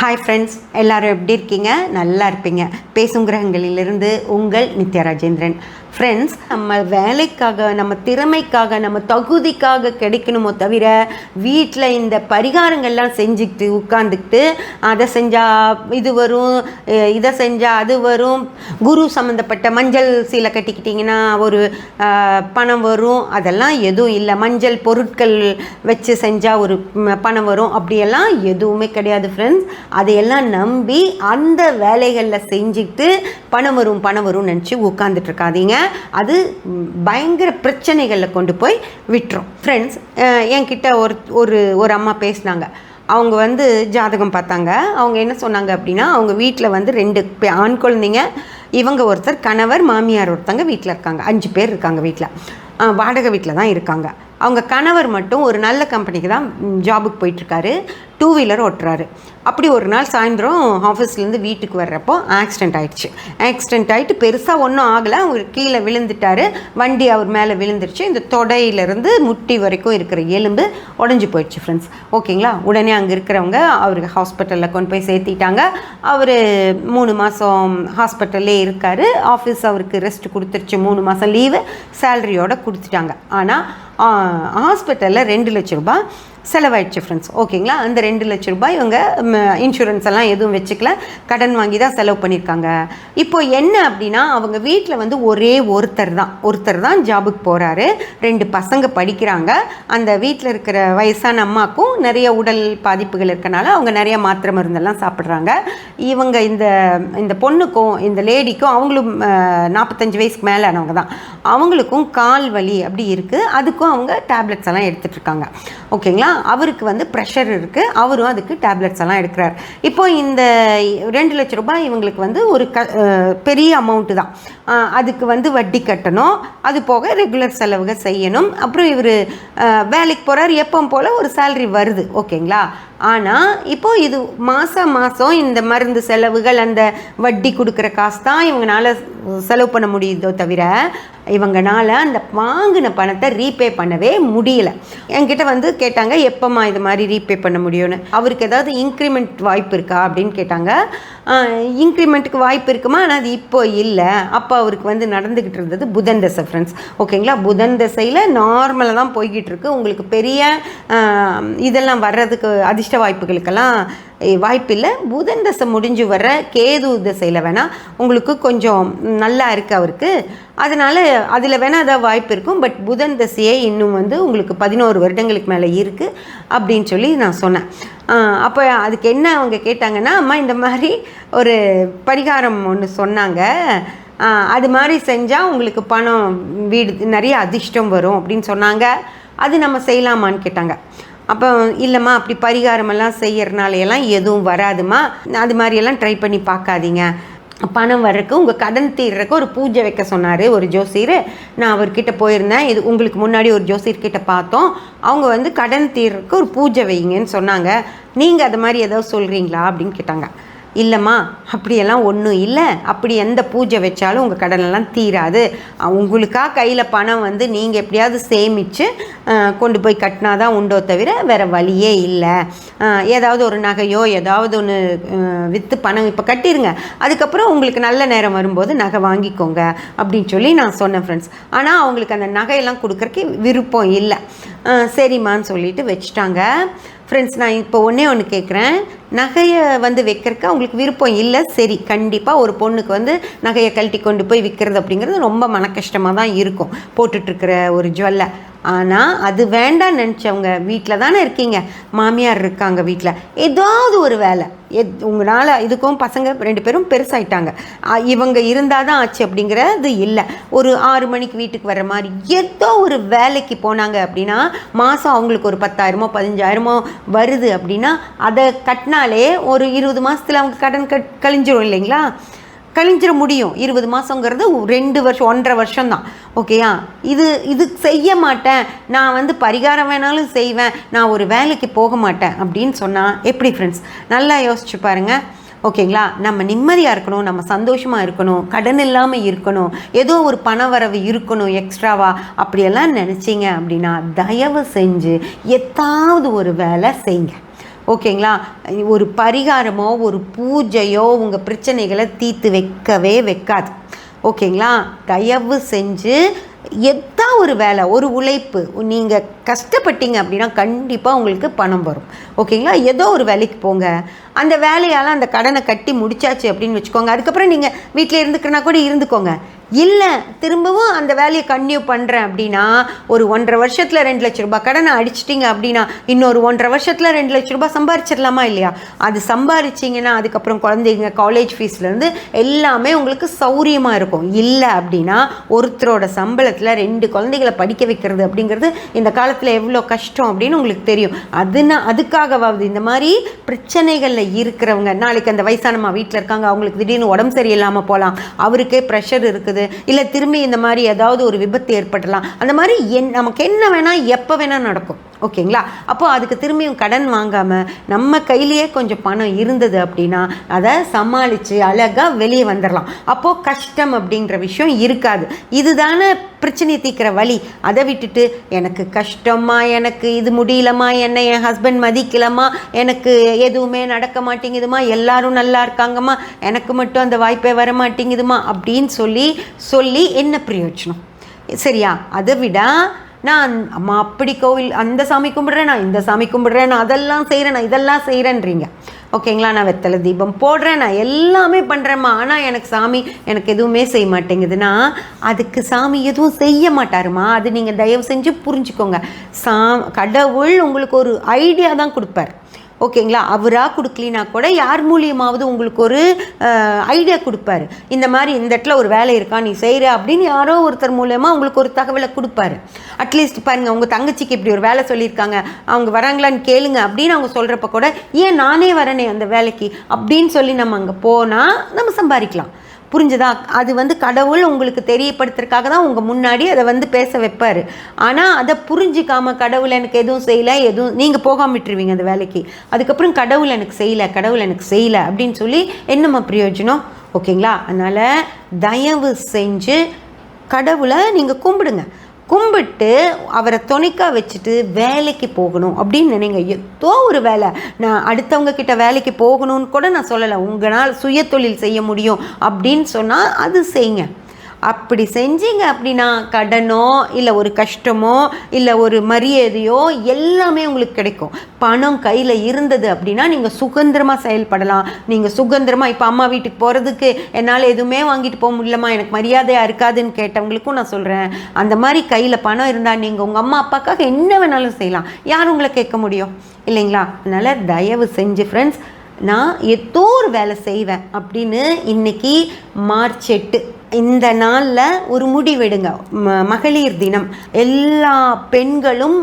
Hi friends, எல்லோரும் எப்படி இருக்கீங்க? நல்லா இருப்பீங்க. பேசும் கிரகங்களிலிருந்து உங்கள் நித்யா ராஜேந்திரன். ஃப்ரெண்ட்ஸ், நம்ம வேலைக்காக, நம்ம திறமைக்காக, நம்ம தகுதிக்காக கிடைக்கணுமோ தவிர வீட்டில் இந்த பரிகாரங்கள்லாம் செஞ்சுக்கிட்டு உட்காந்துக்கிட்டு அதை செஞ்சால் இது வரும், இதை செஞ்சால் அது வரும், குரு சம்மந்தப்பட்ட மஞ்சள் சீலை கட்டிக்கிட்டிங்கன்னா ஒரு பணம் வரும், அதெல்லாம் எதுவும் இல்லை. மஞ்சள் பொருட்கள் வச்சு செஞ்சால் ஒரு பணம் வரும், அப்படியெல்லாம் எதுவுமே கிடையாது ஃப்ரெண்ட்ஸ். அதையெல்லாம் நம்பி அந்த வேலைகளில் செஞ்சுக்கிட்டு பணம் வரும்னு நினச்சி உட்காந்துட்ருக்காதீங்க. அது பயங்கர பிரச்சனைகளில் கொண்டு போய் விட்டுரும். ஃப்ரெண்ட்ஸ், என்கிட்ட ஒரு அம்மா பேசினாங்க. அவங்க ஜாதகம் பார்த்தாங்க. அவங்க என்ன சொன்னாங்க அப்படின்னா, அவங்க வீட்டில் 2 ஆண் குழந்தைங்க, இவங்க ஒருத்தர் கணவர், மாமியார் ஒருத்தங்க வீட்டில் இருக்காங்க. 5 பேர் இருக்காங்க வீட்டில். வாடகை வீட்டில் தான் இருக்காங்க. அவங்க கணவர் மட்டும் ஒரு நல்ல கம்பெனிக்கு தான் ஜாபுக்கு போயிட்டுருக்காரு. 2 வீலர் ஓட்டுறாரு. அப்படி ஒரு நாள் சாயந்தரம் ஆஃபீஸ்லேருந்து வீட்டுக்கு வர்றப்போ ஆக்சிடெண்ட் ஆகிட்டு பெருசாக ஒன்றும் ஆகலை. அவர் கீழே விழுந்துட்டார். வண்டி அவர் மேலே விழுந்துருச்சு. இந்த தொடையிலேருந்து முட்டி வரைக்கும் இருக்கிற எலும்பு உடஞ்சி போயிடுச்சு ஃப்ரெண்ட்ஸ். ஓகேங்களா? உடனே அங்கே இருக்கிறவங்க அவருக்கு ஹாஸ்பிட்டலில் கொண்டு போய் சேர்த்திட்டாங்க. அவர் 3 மாதம் ஹாஸ்பிட்டல்லே இருக்கார். ஆஃபீஸ் அவருக்கு ரெஸ்ட் கொடுத்துருச்சு. 3 மாதம் லீவு சேலரியோடு கொடுத்துட்டாங்க. ஆனால் ஹாஸ்பிட்டலில் 2 லட்ச ரூபாய் செலவாயிடுச்சு ஃப்ரெண்ட்ஸ். ஓகேங்களா? அந்த 2 லட்ச ரூபாய் இவங்க இன்சூரன்ஸ் எல்லாம் எதுவும் வச்சுக்கல, கடன் வாங்கி தான் செலவு பண்ணியிருக்காங்க. இப்போ என்ன அப்படின்னா, அவங்க வீட்டில் ஒரே ஒருத்தர் தான் ஜாபுக்கு போகிறாரு. 2 பசங்க படிக்கிறாங்க. அந்த வீட்டில் இருக்கிற வயசான அம்மாவுக்கும் நிறைய உடல் பாதிப்புகள் இருக்கனால அவங்க நிறைய மாத்திரை மருந்தெல்லாம் சாப்பிட்றாங்க. இவங்க இந்த பொண்ணுக்கும் இந்த லேடிக்கும், அவங்களும் 45 வயசுக்கு மேலானவங்க தான், அவங்களுக்கும் கால் வலி அப்படி இருக்குது. அதுக்கும் அவங்க டேப்லெட்ஸ் எல்லாம் எடுத்துகிட்ருக்காங்க. ஓகேங்களா? அவருக்கு ப்ரெஷர் இருக்குது. அவரும் அதுக்கு டேப்லெட்ஸ் எல்லாம் எடுக்கிறார். இப்போ இந்த 2 லட்ச ரூபாய் இவங்களுக்கு ஒரு பெரிய அமௌண்ட்டு தான். அதுக்கு வட்டி கட்டணும், அது போக ரெகுலர் செலவுகள் செய்யணும். அப்புறம் இவர் வேலைக்கு போகிறார். எப்பவும் போல் ஒரு சேலரி வருது. ஓகேங்களா? ஆனால் இப்போது இது மாதம் இந்த மருந்து செலவுகள், அந்த வட்டி கொடுக்குற காசு தான் இவங்களால செலவு பண்ண முடியுதோ தவிர இவங்களால அந்த வாங்கின பணத்தை ரீபே பண்ணவே முடியலை. என்கிட்ட கேட்டாங்க, எப்போம்மா இது மாதிரி ரீபே பண்ண முடியும்னு. அவருக்கு ஏதாவது இன்க்ரிமெண்ட் வாய்ப்பு இருக்கா அப்படின்னு கேட்டாங்க. இன்க்ரிமெண்ட்டுக்கு வாய்ப்பு இருக்குமா, ஆனால் அது இப்போ இல்லை. அப்போ அவருக்கு நடந்துக்கிட்டு இருந்தது புதன் தசை ஃப்ரெண்ட்ஸ். ஓகேங்களா? புதன் தசையில் நார்மலாக தான் போய்கிட்டு இருக்கு. உங்களுக்கு பெரிய இதெல்லாம் வர்றதுக்கு அதிர்ஷ்ட வாய்ப்புகளுக்கெல்லாம் வாய்ப்பு இல்லை. புதன் தசை முடிஞ்சு வர்ற கேது தசையில் வேணால் உங்களுக்கு கொஞ்சம் நல்லா இருக்குது அவருக்கு. அதனால் அதில் வேணால் அதான் வாய்ப்பு இருக்கும். பட் புதன் தசையே இன்னும் உங்களுக்கு 11 வருடங்களுக்கு மேலே இருக்குது அப்படின்னு சொல்லி நான் சொன்னேன். அப்போ அதுக்கு என்ன அவங்க கேட்டாங்கன்னா, அம்மா இந்த மாதிரி ஒரு பரிகாரம் ஒன்று சொன்னாங்க, அது மாதிரி செஞ்சால் உங்களுக்கு பணம், வீடு நிறைய அதிர்ஷ்டம் வரும் அப்படின்னு சொன்னாங்க. அது நம்ம செய்யலாமான்னு கேட்டாங்க. அப்போ இல்லைம்மா, அப்படி பரிகாரமெல்லாம் செய்யறதுனாலையெல்லாம் எதுவும் வராதுமா, அது மாதிரியெல்லாம் ட்ரை பண்ணி பார்க்காதீங்க. பணம் வர்றதுக்கு, உங்கள் கடன் தீர்றதுக்கு ஒரு பூஜை வைக்க சொன்னார் ஒரு ஜோசியர். நான் அவர்கிட்ட போயிருந்தேன். இது உங்களுக்கு முன்னாடி ஒரு ஜோசியர்கிட்ட பார்த்தோம். அவங்க கடன் தீர்றதுக்கு ஒரு பூஜை வைங்கன்னு சொன்னாங்க. நீங்கள் அது மாதிரி ஏதாவது சொல்கிறீங்களா அப்படின்னு கேட்டாங்க. இல்லைம்மா, அப்படியெல்லாம் ஒன்றும் இல்லை. அப்படி எந்த பூஜை வச்சாலும் உங்கள் கடனெல்லாம் தீராது. உங்களுக்காக கையில் பணம் நீங்கள் எப்படியாவது சேமித்து கொண்டு போய் கட்டினா தான் உண்டோ தவிர வேறு வழியே இல்லை. ஏதாவது ஒரு நகையோ ஏதாவது ஒன்று விற்று பணம் இப்போ கட்டிடுங்க. அதுக்கப்புறம் உங்களுக்கு நல்ல நேரம் வரும்போது நகை வாங்கிக்கோங்க அப்படின்னு சொல்லி நான் சொன்னேன் ஃப்ரெண்ட்ஸ். ஆனால் அவங்களுக்கு அந்த நகையெல்லாம் கொடுக்குறக்கு விருப்பம் இல்லை. சரிம்மான்னு சொல்லிட்டு வச்சுட்டாங்க. ஃப்ரெண்ட்ஸ், நான் இப்போ ஒன்று கேட்குறேன். நகையை வைக்கிறதுக்கு அவங்களுக்கு விருப்பம் இல்லை. சரி, கண்டிப்பாக ஒரு பொண்ணுக்கு நகையை கழட்டி கொண்டு போய் விற்கிறது அப்படிங்கிறது ரொம்ப மன கஷ்டமாக தான் இருக்கும், போட்டுட்ருக்கிற ஒரு ஜுவல்லை. ஆனால் அது வேண்டான்னு நினச்சவங்க வீட்டில் தானே இருக்கீங்க, மாமியார் இருக்காங்க வீட்டில், ஏதாவது ஒரு வேலை உங்களால். இதுக்கும் பசங்க 2 பேரும் பெருசாயிட்டாங்க. இவங்க இருந்தால் தான் ஆச்சு அப்படிங்கிறது இல்லை. ஒரு 6 மணிக்கு வீட்டுக்கு வர்ற மாதிரி ஏதோ ஒரு வேலைக்கு போனாங்க அப்படின்னா மாதம் அவங்களுக்கு ஒரு 10,000 15,000 வருது அப்படின்னா அதை கட்டினாலே ஒரு 20 மாதத்தில் அவங்க கடன் கழிஞ்சிரும் இல்லைங்களா? கழிஞ்சிட முடியும். 20 மாதங்கிறது 2 வருஷம் 1.5 வருஷம் தான். ஓகேயா? இது செய்ய மாட்டேன், நான் பரிகாரம் வேணாலும் செய்வேன், நான் ஒரு வேலைக்கு போக மாட்டேன் அப்படின்னு சொன்னால் எப்படி ஃப்ரெண்ட்ஸ்? நல்லா யோசிச்சு பாருங்கள். ஓகேங்களா? நம்ம நிம்மதியாக இருக்கணும், நம்ம சந்தோஷமாக இருக்கணும், கடன் இல்லாமல் இருக்கணும், ஏதோ ஒரு பண வரவு இருக்கணும் எக்ஸ்ட்ராவா, அப்படியெல்லாம் நினச்சிங்க அப்படின்னா தயவு செஞ்சு ஏதாவது ஒரு வேலை செய்யுங்க. ஓகேங்களா? ஒரு பரிகாரமோ ஒரு பூஜையோ உங்கள் பிரச்சனைகளை தீர்த்து வைக்கவே வைக்காது. ஓகேங்களா? தயவு செஞ்சு எதா ஒரு வேலை, ஒரு உழைப்பு நீங்கள் கஷ்டப்பட்டீங்க அப்படின்னா கண்டிப்பாக உங்களுக்கு பணம் வரும். ஓகேங்களா? ஏதோ ஒரு வேலைக்கு போங்க, அந்த வேலையால் அந்த கடனை கட்டி முடிச்சாச்சு அப்படின்னு வச்சுக்கோங்க. அதுக்கப்புறம் நீங்கள் வீட்டில் இருந்துக்கிறனா கூட இருந்துக்கோங்க. இல்லை திரும்பவும் அந்த வேலையை கன்டினியூ பண்ணுறேன் அப்படின்னா ஒரு 1.5 வருஷத்தில் 2 லட்ச ரூபாய் கடனை அடிச்சிட்டிங்க அப்படின்னா இன்னொரு 1.5 வருஷத்தில் 2 லட்ச ரூபாய் சம்பாரிச்சிடலாமா இல்லையா? அது சம்பாரிச்சிங்கன்னா அதுக்கப்புறம் குழந்தைங்க காலேஜ் ஃபீஸ்லேருந்து எல்லாமே உங்களுக்கு சௌரியமாக இருக்கும். இல்லை அப்படின்னா ஒருத்தரோட சம்பளத்தில் 2 குழந்தைகளை படிக்க வைக்கிறது அப்படிங்கிறது இந்த காலத்தில் எவ்வளோ கஷ்டம் அப்படின்னு உங்களுக்கு தெரியும். அதுக்காகவாவது இந்த மாதிரி பிரச்சனைகளில் இருக்கிறவங்க, நாளைக்கு அந்த வயசானம்மா வீட்டில் இருக்காங்க, அவங்களுக்கு திடீர்னு உடம்பு சரியில்லாமல் போகலாம், அவருக்கே ப்ரெஷர் இருக்குது, இல்லை திரும்பி இந்த மாதிரி ஏதாவது ஒரு விபத்து ஏற்படலாம், அந்த மாதிரி நமக்கு என்ன வேணால் எப்போ வேணால் நடக்கும். ஓகேங்களா? அப்போது அதுக்கு திரும்பியும் கடன் வாங்காமல் நம்ம கையிலேயே கொஞ்சம் பணம் இருந்தது அப்படின்னா அதை சமாளித்து அழகாக வெளியே வந்துடலாம். அப்போது கஷ்டம் அப்படின்ற விஷயம் இருக்காது. இதுதானே பிரச்சனையை தீர்க்கிற வழி. அதை விட்டுட்டு எனக்கு கஷ்டமா, எனக்கு இது முடியலமா, என்னை என் ஹஸ்பண்ட் மதிக்கலமா, எனக்கு எதுவுமே நடக்க மாட்டேங்குதுமா, எல்லாரும் நல்லா இருக்காங்கம்மா, எனக்கு மட்டும் அந்த வாய்ப்பே வர மாட்டேங்குதுமா அப்படின்னு சொல்லி என்ன பிரயோஜனம்? சரியா? அதை விட நான் அம்மா அப்படி கோவில் அந்த சாமி கும்பிட்றேன், நான் இந்த சாமி கும்பிட்றேன், நான் அதெல்லாம் செய்கிறேன், நான் இதெல்லாம் செய்கிறேன்றீங்க. ஓகேங்களா? நான் வெத்தலை தீபம் போடுறேன், நான் எல்லாமே பண்ணுறேம்மா, ஆனால் எனக்கு எதுவுமே செய்ய மாட்டேங்குதுன்னா அதுக்கு சாமி எதுவும் செய்ய மாட்டாருமா. அது நீங்கள் தயவு செஞ்சு புரிஞ்சுக்கோங்க. கடவுள் உங்களுக்கு ஒரு ஐடியா தான் கொடுப்பார். ஓகேங்களா? அவராக கொடுக்கலினா கூட யார் மூலியமாவது உங்களுக்கு ஒரு ஐடியா கொடுப்பாரு. இந்த மாதிரி இந்த இடத்துல ஒரு வேலை இருக்கா, நீ செய்கிற அப்படின்னு யாரோ ஒருத்தர் மூலயமா உங்களுக்கு ஒரு தகவலை கொடுப்பாரு. அட்லீஸ்ட் பாருங்கள், உங்கள் தங்கச்சிக்கு இப்படி ஒரு வேலை சொல்லியிருக்காங்க, அவங்க வராங்களான்னு கேளுங்க அப்படின்னு அவங்க சொல்கிறப்ப கூட ஏன் நானே வரனே அந்த வேலைக்கு அப்படின்னு சொல்லி நம்ம அங்கே போனால் நம்ம சம்பாதிக்கலாம். புரிஞ்சுதா? அது கடவுள் உங்களுக்கு தெரியப்படுத்துறதுக்காக தான் உங்கள் முன்னாடி அதை பேச வைப்பார். ஆனால் அதை புரிஞ்சிக்காமல் கடவுள் எனக்கு எதுவும் செய்யலை, நீங்கள் போகாமல் விட்டுருவீங்க அந்த வேலைக்கு. அதுக்கப்புறம் கடவுள் எனக்கு செய்யலை அப்படின்னு சொல்லி என்னம்மா பிரயோஜனம்? ஓகேங்களா? அதனால் தயவு செஞ்சு கடவுளை நீங்கள் கும்பிட்டு அவரை துணைக்காக வச்சுட்டு வேலைக்கு போகணும் அப்படின்னு நினைங்க. ஏதோ ஒரு வேலை, நான் அடுத்தவங்க கிட்ட வேலைக்கு போகணும்னு கூட நான் சொல்லலை. உங்களால் சுய தொழில் செய்ய முடியும் அப்படின்னு சொன்னால் அது செய்யுங்க. அப்படி செஞ்சீங்க அப்படின்னா கடனோ இல்லை ஒரு கஷ்டமோ இல்லை ஒரு மரியாதையோ எல்லாமே உங்களுக்கு கிடைக்கும். பணம் கையில் இருந்தது அப்படின்னா நீங்கள் சுதந்திரமாக செயல்படலாம். நீங்கள் சுதந்திரமாக இப்போ அம்மா வீட்டுக்கு போகிறதுக்கு என்னால் எதுவுமே வாங்கிட்டு போக முடியலமா, எனக்கு மரியாதையாக இருக்காதுன்னு கேட்டவங்களுக்கும் நான் சொல்கிறேன், அந்த மாதிரி கையில் பணம் இருந்தால் நீங்கள் உங்கள் அம்மா அப்பாக்காக என்ன வேணாலும் செய்யலாம். யார் உங்களை கேட்க முடியும்? இல்லைங்களா? அதனால் தயவு செஞ்சு ஃப்ரெண்ட்ஸ், நான் ஏதோ ஒரு வேலை செய்வேன் அப்படின்னு இன்றைக்கி மார்ச் 8 இந்த நாளில் ஒரு முடிவெடுங்க. மகளிர் தினம். எல்லா பெண்களும்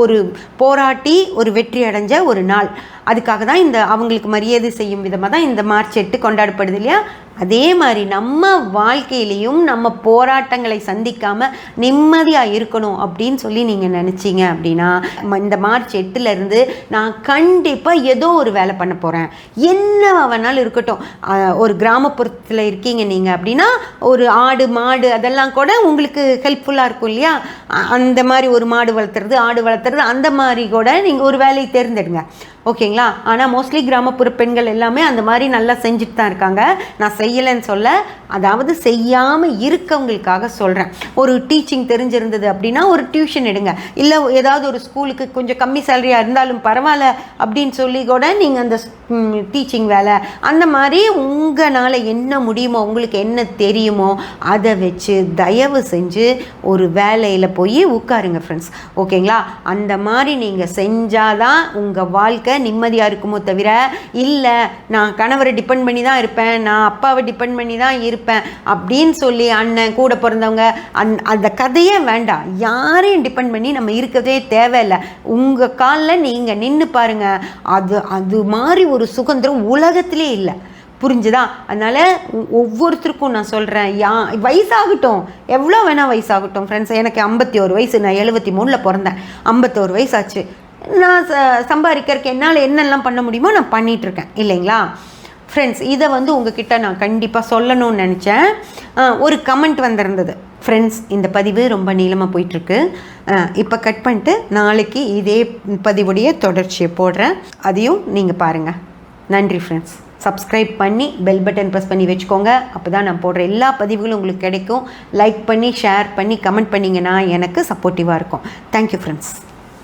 ஒரு போராட்டி ஒரு வெற்றி அடைஞ்ச ஒரு நாள். அதுக்காக தான் அவங்களுக்கு மரியாதை செய்யும் விதமாக தான் இந்த மார்ச் 8 கொண்டாடப்படுது இல்லையா? அதே மாதிரி நம்ம வாழ்க்கையிலையும் நம்ம போராட்டங்களை சந்திக்காமல் நிம்மதியாக இருக்கணும் அப்படின்னு சொல்லி நீங்கள் நினச்சிங்க அப்படின்னா இந்த மார்ச் 8லேருந்து நான் கண்டிப்பாக ஏதோ ஒரு வேலை பண்ண போகிறேன். என்ன வேணாலும் இருக்கட்டும். ஒரு கிராமப்புறத்தில் இருக்கீங்க நீங்கள் அப்படின்னா ஒரு ஆடு மாடு அதெல்லாம் கூட உங்களுக்கு ஹெல்ப்ஃபுல்லாக இருக்கும் இல்லையா? அந்த மாதிரி ஒரு மாடு வளர்த்துறது, ஆடு வளர்த்துறது, அந்த மாதிரி கூட நீங்கள் ஒரு வேலையை தேர்ந்தெடுங்க. ஓகேங்களா? ஆனால் மோஸ்ட்லி கிராமப்புற பெண்கள் எல்லாமே அந்த மாதிரி நல்லா செஞ்சுட்டு தான் இருக்காங்க. நான் செய்யலைன்னு சொல்ல, அதாவது செய்யாமல் இருக்கவங்களுக்காக சொல்கிறேன். ஒரு டீச்சிங் தெரிஞ்சிருந்தது அப்படின்னா ஒரு டியூஷன் எடுங்க. இல்லை ஏதாவது ஒரு ஸ்கூலுக்கு கொஞ்சம் கம்மி சேலரியாக இருந்தாலும் பரவாயில்ல அப்படின்னு சொல்லி கூட நீங்கள் அந்த டீச்சிங் வேலை அந்த மாதிரி உங்களால் என்ன முடியுமோ, உங்களுக்கு என்ன தெரியுமோ அதை வச்சு தயவு செஞ்சு ஒரு வேலையில் போய் உட்காருங்க ஃப்ரெண்ட்ஸ். ஓகேங்களா? அந்த மாதிரி நீங்கள் செஞ்சாதான் உங்கள் வாழ்க்கை நிம்மதியாக இருக்குமோ தவிர, இல்லை நான் கணவரை டிபெண்ட் பண்ணி தான் இருப்பேன், நான் அப்பாவை டிபெண்ட் பண்ணி தான் இருப்பேன் அப்படின்னு சொல்லி அண்ணன் கூட பிறந்தவங்க அந்த கதையே வேண்டாம். யாரையும் டிபெண்ட் பண்ணி நம்ம இருக்கவே தேவையில்லை. உங்கள் காலில் நீங்கள் நின்று பாருங்கள். அது மாதிரி ஒரு சுதந்திரம் உலகத்திலே இல்லை. புரிஞ்சுதா? அதனால் ஒவ்வொருத்தருக்கும் நான் சொல்கிறேன், வயசாகட்டும், எவ்வளோ வேணால் வயசாகட்டும் ஃப்ரெண்ட்ஸ். எனக்கு 51 வயசு, நான் 73 பிறந்தேன், 51 வயசாச்சு. நான் சம்பாதிக்கிறதுக்கு என்னால் என்னெல்லாம் பண்ண முடியுமோ நான் பண்ணிகிட்ருக்கேன் இல்லைங்களா ஃப்ரெண்ட்ஸ்? இதை உங்ககிட்ட நான் கண்டிப்பாக சொல்லணும்னு நினச்சேன். ஒரு கமெண்ட் வந்திருந்தது. ஃப்ரெண்ட்ஸ், இந்த பதிவு ரொம்ப நீளமாக போயிட்டுருக்கு. இப்போ கட் பண்ணிட்டு நாளைக்கு இதே பதிவுடைய தொடர்ச்சியை போடுறேன். அதையும் நீங்கள் பாருங்கள். நன்றி ஃப்ரெண்ட்ஸ். சப்ஸ்கிரைப் பண்ணி பெல் பட்டன் ப்ரெஸ் பண்ணி வச்சுக்கோங்க. அப்போ தான் நான் போடுற எல்லா பதிவுகளும் உங்களுக்கு கிடைக்கும். லைக் பண்ணி ஷேர் பண்ணி கமெண்ட் பண்ணிங்கன்னா எனக்கு சப்போர்ட்டிவாக இருக்கும். Thank you friends.